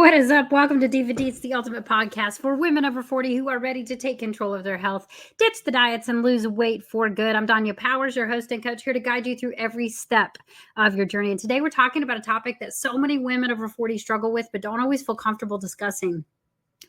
What is up? Welcome to DivaDeets, the ultimate podcast for women over 40 who are ready to take control of their health, ditch the diets, and lose weight for good. I'm Danya Powers, your host and coach, here to guide you through every step of your journey. And today we're talking about a topic that so many women over 40 struggle with, but don't always feel comfortable discussing.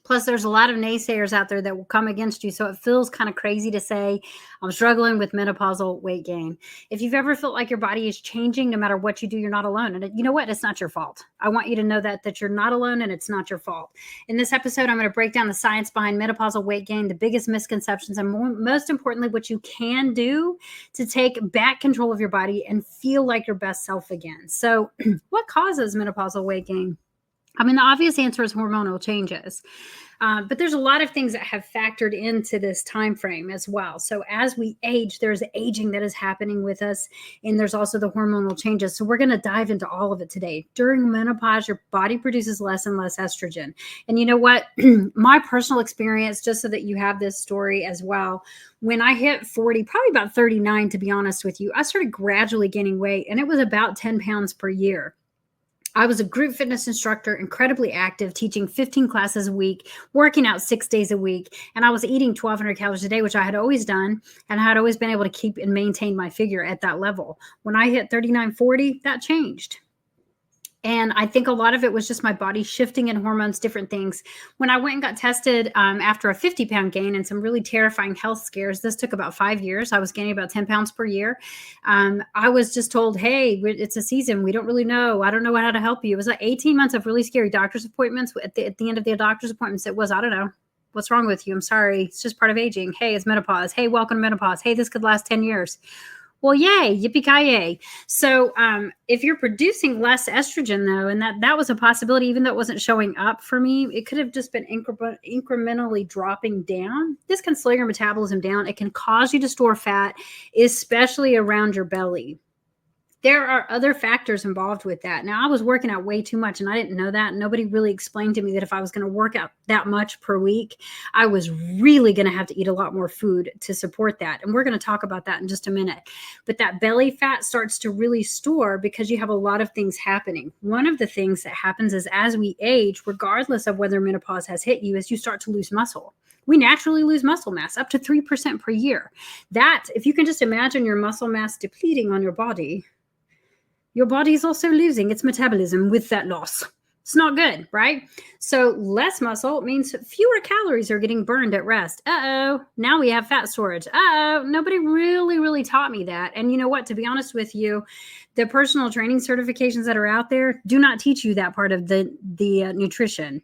Plus, there's a lot of naysayers out there that will come against you. So it feels kind of crazy to say, I'm struggling with menopausal weight gain. If you've ever felt like your body is changing, no matter what you do, you're not alone. And you know what? It's not your fault. I want you to know that you're not alone and it's not your fault. In this episode, I'm going to break down the science behind menopausal weight gain, the biggest misconceptions, and most importantly, what you can do to take back control of your body and feel like your best self again. So what causes menopausal weight gain? I mean, the obvious answer is hormonal changes, but there's a lot of things that have factored into this time frame as well. So as we age, there's aging that is happening with us, and there's also the hormonal changes. So we're going to dive into all of it today. During menopause, your body produces less and less estrogen. And you know what? My personal experience, just so that you have this story as well, when I hit 40, probably about 39, to be honest with you, I started gradually gaining weight, and it was about 10 pounds per year. I was a group fitness instructor, incredibly active, teaching 15 classes a week, working out 6 days a week, and I was eating 1,200 calories a day, which I had always done, and I had always been able to keep and maintain my figure at that level. When I hit 39, 40, that changed. And I think a lot of it was just my body shifting in hormones, different things. When I went and got tested after a 50-pound gain and some really terrifying health scares, this took about 5 years. I was gaining about 10 pounds per year. I was just told, hey, it's a season. We don't really know. I don't know how to help you. It was like 18 months of really scary doctor's appointments. At the end of the doctor's appointments, it was, I don't know. What's wrong with you? I'm sorry. It's just part of aging. Hey, it's menopause. Hey, welcome to menopause. Hey, this could last 10 years. Well, yay, yippee-ki-yay. So if you're producing less estrogen, though, and that was a possibility, even though it wasn't showing up for me, it could have just been incrementally dropping down. This can slow your metabolism down. It can cause you to store fat, especially around your belly. There are other factors involved with that. Now, I was working out way too much, and I didn't know that. Nobody really explained to me that if I was going to work out that much per week, I was really going to have to eat a lot more food to support that. And we're going to talk about that in just a minute. But that belly fat starts to really store because you have a lot of things happening. One of the things that happens is as we age, regardless of whether menopause has hit you, is you start to lose muscle. We naturally lose muscle mass up to 3% per year. That, if you can just imagine your muscle mass depleting on your body is also losing its metabolism with that loss. It's not good, right? So less muscle means fewer calories are getting burned at rest. Uh-oh, now we have fat storage. Uh-oh, nobody really taught me that. And you know what? To be honest with you, the personal training certifications that are out there do not teach you that part of the nutrition.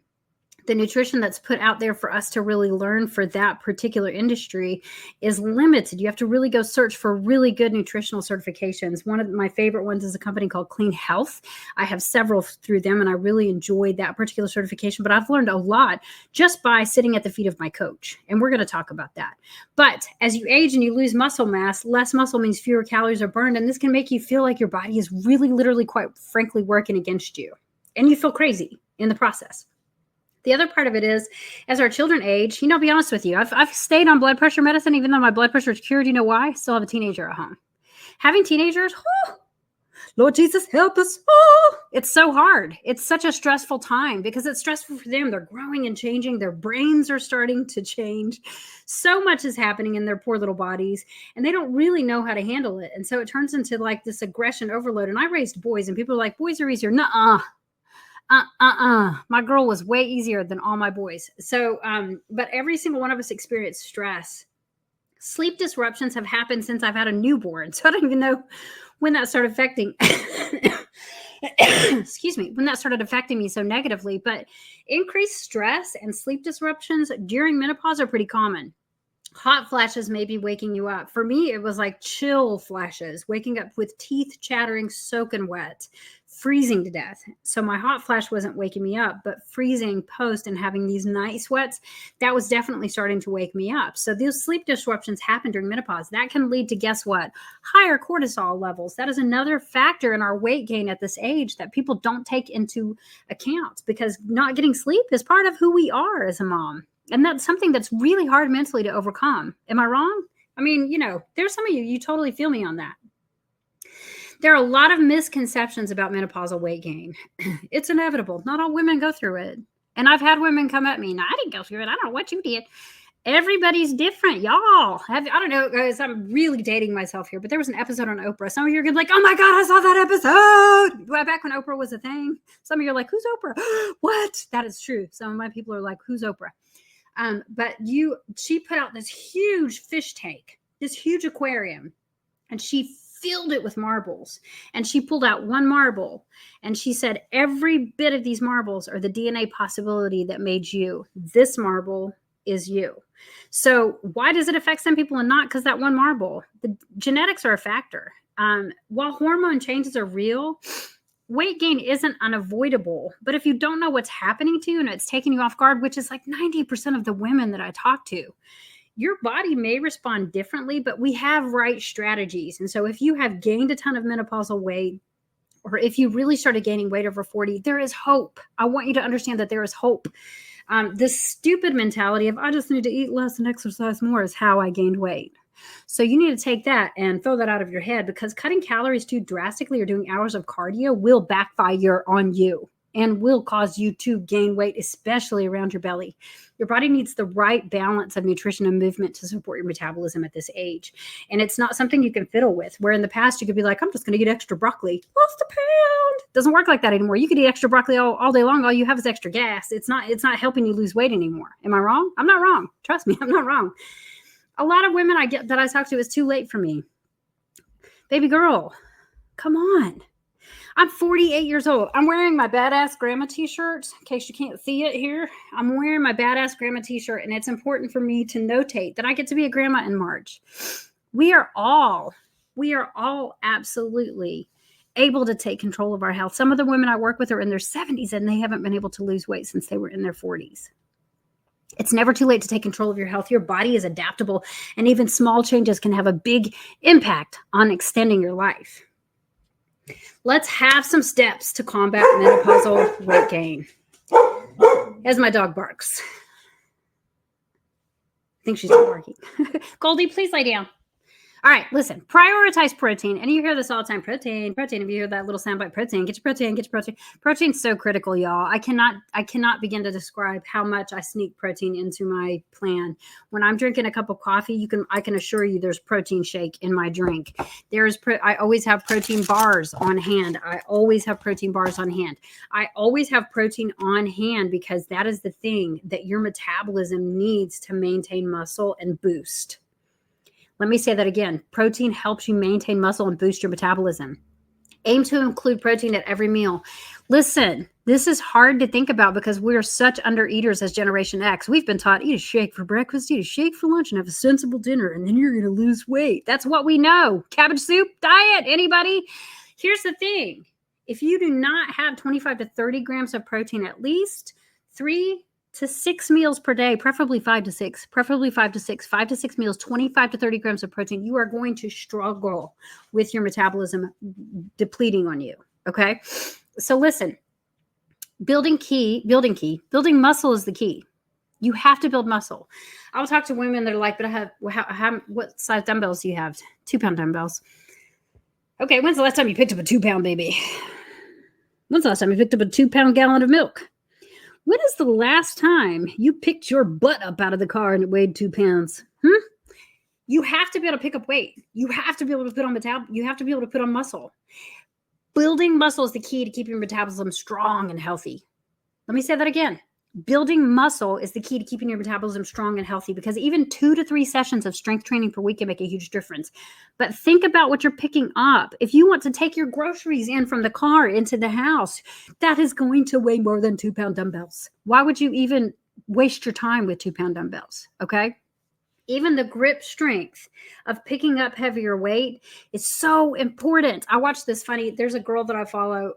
The nutrition that's put out there for us to really learn for that particular industry is limited. You have to really go search for really good nutritional certifications. One of my favorite ones is a company called Clean Health. I have several through them, and I really enjoyed that particular certification, but I've learned a lot just by sitting at the feet of my coach, and we're going to talk about that. But as you age and you lose muscle mass, less muscle means fewer calories are burned, and this can make you feel like your body is really literally, quite frankly, working against you, and you feel crazy in the process. The other part of it is, as our children age, I'll be honest with you, I've stayed on blood pressure medicine, even though my blood pressure is cured. You know why? I still have a teenager at home. Having teenagers, Lord Jesus, help us. It's so hard. It's such a stressful time because it's stressful for them. They're growing and changing. Their brains are starting to change. So much is happening in their poor little bodies, and they don't really know how to handle it. And so it turns into like this aggression overload. And I raised boys, and people are like, boys are easier. Nuh-uh. My girl was way easier than all my boys. So, but every single one of us experienced stress. Sleep disruptions have happened since I've had a newborn. So I don't even know when that started affecting, when that started affecting me so negatively. But increased stress and sleep disruptions during menopause are pretty common. Hot flashes may be waking you up. For me, it was like chill flashes, waking up with teeth chattering, soaking wet, freezing to death. So my hot flash wasn't waking me up, but freezing post and having these night sweats, that was definitely starting to wake me up. So those sleep disruptions happen during menopause. That can lead to, guess what? Higher cortisol levels. That is another factor in our weight gain at this age that people don't take into account because not getting sleep is part of who we are as a mom. And that's something that's really hard mentally to overcome. Am I wrong? I mean, there's some of you totally feel me on that. There are a lot of misconceptions about menopausal weight gain. It's inevitable. Not all women go through it. And I've had women come at me. No, I didn't go through it. I don't know what you did. Everybody's different, y'all. I don't know, guys. I'm really dating myself here, but there was an episode on Oprah. Some of you are gonna be like, "Oh my god, I saw that episode!" Back when Oprah was a thing. Some of you are like, "Who's Oprah?" What? That is true. Some of my people are like, "Who's Oprah?" But she put out this huge fish tank, this huge aquarium, and she filled it with marbles. And she pulled out one marble, and she said, "Every bit of these marbles are the DNA possibility that made you. This marble is you." So why does it affect some people and not? Because that one marble, the genetics are a factor. While hormone changes are real, weight gain isn't unavoidable. But if you don't know what's happening to you and it's taking you off guard, which is like 90% of the women that I talk to, your body may respond differently, but we have right strategies. And so if you have gained a ton of menopausal weight, or if you really started gaining weight over 40, there is hope. I want you to understand that there is hope. This stupid mentality of I just need to eat less and exercise more is how I gained weight. So you need to take that and throw that out of your head, because cutting calories too drastically or doing hours of cardio will backfire on you and will cause you to gain weight, especially around your belly. Your body needs the right balance of nutrition and movement to support your metabolism at this age. And it's not something you can fiddle with, where in the past you could be like, I'm just going to eat extra broccoli. Lost a pound. Doesn't work like that anymore. You could eat extra broccoli all day long. All you have is extra gas. It's not helping you lose weight anymore. Am I wrong? I'm not wrong. Trust me, I'm not wrong. A lot of women I talk to, it's too late for me. Baby girl, come on. I'm 48 years old. I'm wearing my badass grandma t-shirt. In case you can't see it here, I'm wearing my badass grandma t-shirt, and it's important for me to notate that I get to be a grandma in March. We are all absolutely able to take control of our health. Some of the women I work with are in their 70s, and they haven't been able to lose weight since they were in their 40s. It's never too late to take control of your health. Your body is adaptable, and even small changes can have a big impact on extending your life. Let's have some steps to combat menopausal weight gain. As my dog barks. I think she's still barking. Goldie, please lay down. All right, listen, prioritize protein. And you hear this all the time, protein. If you hear that little soundbite, protein, get your protein. Protein's so critical, y'all. I cannot begin to describe how much I sneak protein into my plan. When I'm drinking a cup of coffee, I can assure you there's protein shake in my drink. I always have protein bars on hand. I always have protein on hand because that is the thing that your metabolism needs to maintain muscle and boost. Let me say that again. Protein helps you maintain muscle and boost your metabolism. Aim to include protein at every meal. Listen, this is hard to think about because we're such undereaters as Generation X. We've been taught, eat a shake for breakfast, eat a shake for lunch, and have a sensible dinner, and then you're going to lose weight. That's what we know. Cabbage soup diet, anybody? Here's the thing. If you do not have 25 to 30 grams of protein, at least 3 to 6 meals per day, preferably 5 to 6 meals, 25 to 30 grams of protein, you are going to struggle with your metabolism depleting on you. Okay. So listen, building muscle is the key. You have to build muscle. I'll talk to women that are like, but what size dumbbells do you have? 2-pound dumbbells. Okay. When's the last time you picked up a 2-pound baby? When's the last time you picked up a 2-pound gallon of milk? When is the last time you picked your butt up out of the car and it weighed 2 pounds? You have to be able to pick up weight. You have to be able to put on you have to be able to put on muscle. Building muscle is the key to keeping your metabolism strong and healthy. Let me say that again. Building muscle is the key to keeping your metabolism strong and healthy, because even 2 to 3 sessions of strength training per week can make a huge difference. But think about what you're picking up. If you want to take your groceries in from the car into the house, that is going to weigh more than 2-pound dumbbells. Why would you even waste your time with 2-pound dumbbells? Okay. Even the grip strength of picking up heavier weight is so important. I watched there's a girl that I follow,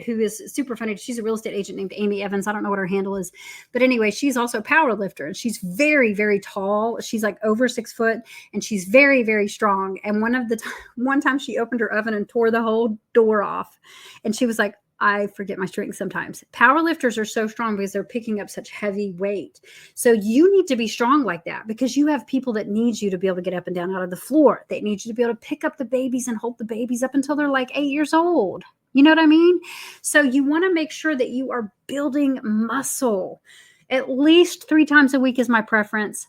who is super funny. She's a real estate agent named Amy Evans. I don't know what her handle is, but anyway, she's also a power lifter, and she's very, very tall. She's like over 6 foot, and she's very, very strong. And one time she opened her oven and tore the whole door off, and she was like, I forget my strength sometimes. Power lifters are so strong because they're picking up such heavy weight. So you need to be strong like that because you have people that need you to be able to get up and down out of the floor. They need you to be able to pick up the babies and hold the babies up until they're like 8 years old. You know what I mean? So you want to make sure that you are building muscle. At least 3 times a week is my preference.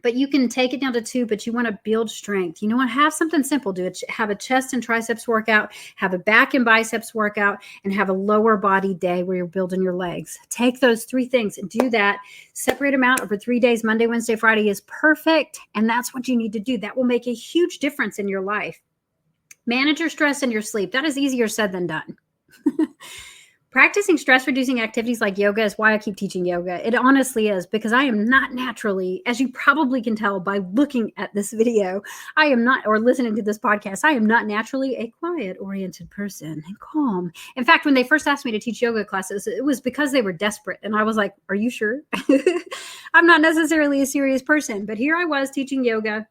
But you can take it down to 2, but you want to build strength. You know what? Have something simple. Have a chest and triceps workout, have a back and biceps workout, and have a lower body day where you're building your legs. Take those 3 things and do that. Separate them out over 3 days. Monday, Wednesday, Friday is perfect. And that's what you need to do. That will make a huge difference in your life. Manage your stress and your sleep. That is easier said than done. Practicing stress-reducing activities like yoga is why I keep teaching yoga. It honestly is, because I am not naturally, as you probably can tell by looking at this video, I am not, or listening to this podcast, I am not naturally a quiet-oriented person and calm. In fact, when they first asked me to teach yoga classes, it was because they were desperate. And I was like, are you sure? I'm not necessarily a serious person, but here I was teaching yoga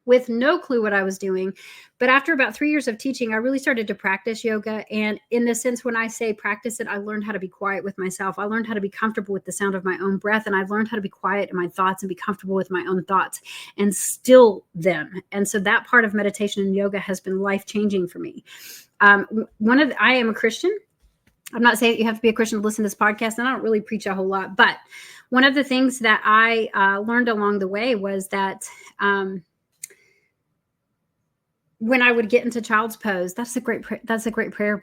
with no clue what I was doing. But after about 3 years of teaching, I really started to practice yoga. And in the sense, when I say practice it, I learned how to be quiet with myself. I learned how to be comfortable with the sound of my own breath. And I've learned how to be quiet in my thoughts and be comfortable with my own thoughts and still them. And so that part of meditation and yoga has been life-changing for me. I am a Christian. I'm not saying that you have to be a Christian to listen to this podcast, and I don't really preach a whole lot. But one of the things that I learned along the way was that when I would get into child's pose, that's a great prayer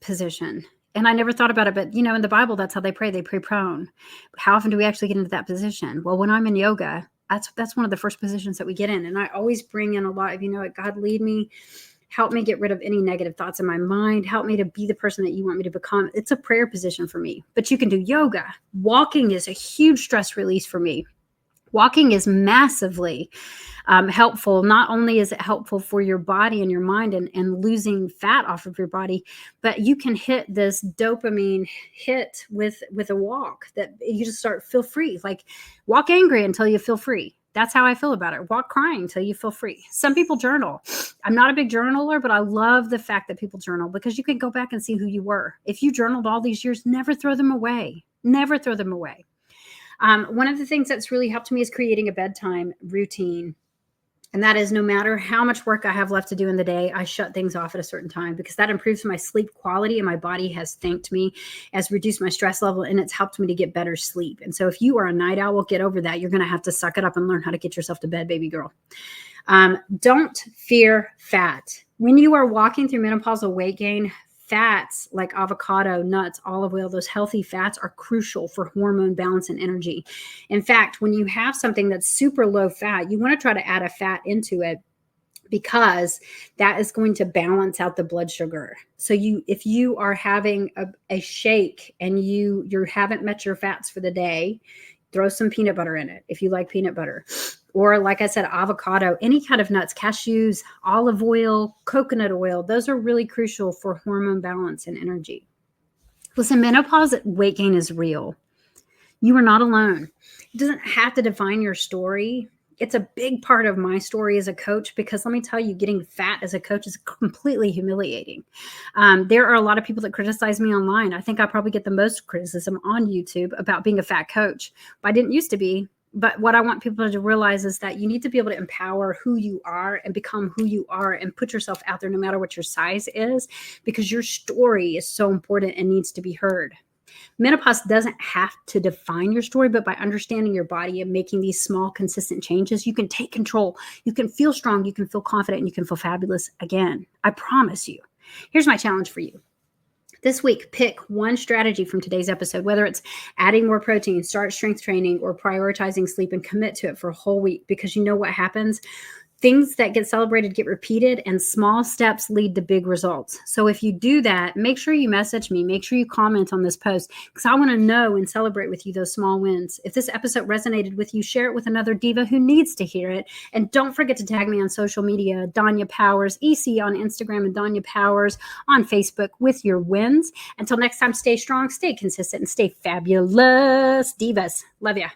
position. And I never thought about it, but in the Bible, that's how they pray. They pray prone. How often do we actually get into that position? Well, when I'm in yoga, that's one of the first positions that we get in. And I always bring in a lot of, God, lead me, help me get rid of any negative thoughts in my mind. Help me to be the person that you want me to become. It's a prayer position for me, but you can do yoga. Walking is a huge stress release for me. Walking is massively helpful. Not only is it helpful for your body and your mind and losing fat off of your body, but you can hit this dopamine hit with a walk that you just feel free. Like walk angry until you feel free. That's how I feel about it. Walk crying until you feel free. Some people journal. I'm not a big journaler, but I love the fact that people journal because you can go back and see who you were. If you journaled all these years, never throw them away. Never throw them away. One of the things that's really helped me is creating a bedtime routine. And that is no matter how much work I have left to do in the day, I shut things off at a certain time because that improves my sleep quality and my body has thanked me, has reduced my stress level, and it's helped me to get better sleep. And so if you are a night owl, get over that. You're going to have to suck it up and learn how to get yourself to bed, baby girl. Don't fear fat. When you are walking through menopausal weight gain, fats like avocado, nuts, olive oil, those healthy fats are crucial for hormone balance and energy. In fact, when you have something that's super low fat, you want to try to add a fat into it because that is going to balance out the blood sugar. So if you are having a shake and you haven't met your fats for the day, throw some peanut butter in it if you like peanut butter. Or like I said, avocado, any kind of nuts, cashews, olive oil, coconut oil. Those are really crucial for hormone balance and energy. Listen, menopause weight gain is real. You are not alone. It doesn't have to define your story. It's a big part of my story as a coach because let me tell you, getting fat as a coach is completely humiliating. There are a lot of people that criticize me online. I think I probably get the most criticism on YouTube about being a fat coach. But I didn't used to be. But what I want people to realize is that you need to be able to empower who you are and become who you are and put yourself out there no matter what your size is, because your story is so important and needs to be heard. Menopause doesn't have to define your story, but by understanding your body and making these small, consistent changes, you can take control. You can feel strong. You can feel confident, and you can feel fabulous again. I promise you. Here's my challenge for you. This week, pick one strategy from today's episode, whether it's adding more protein, start strength training, or prioritizing sleep, and commit to it for a whole week, because you know what happens? Things that get celebrated get repeated, and small steps lead to big results. So if you do that, make sure you message me. Make sure you comment on this post because I want to know and celebrate with you those small wins. If this episode resonated with you, share it with another diva who needs to hear it. And don't forget to tag me on social media, Danya Powers, EC on Instagram, and Danya Powers on Facebook with your wins. Until next time, stay strong, stay consistent, and stay fabulous. Divas, love ya.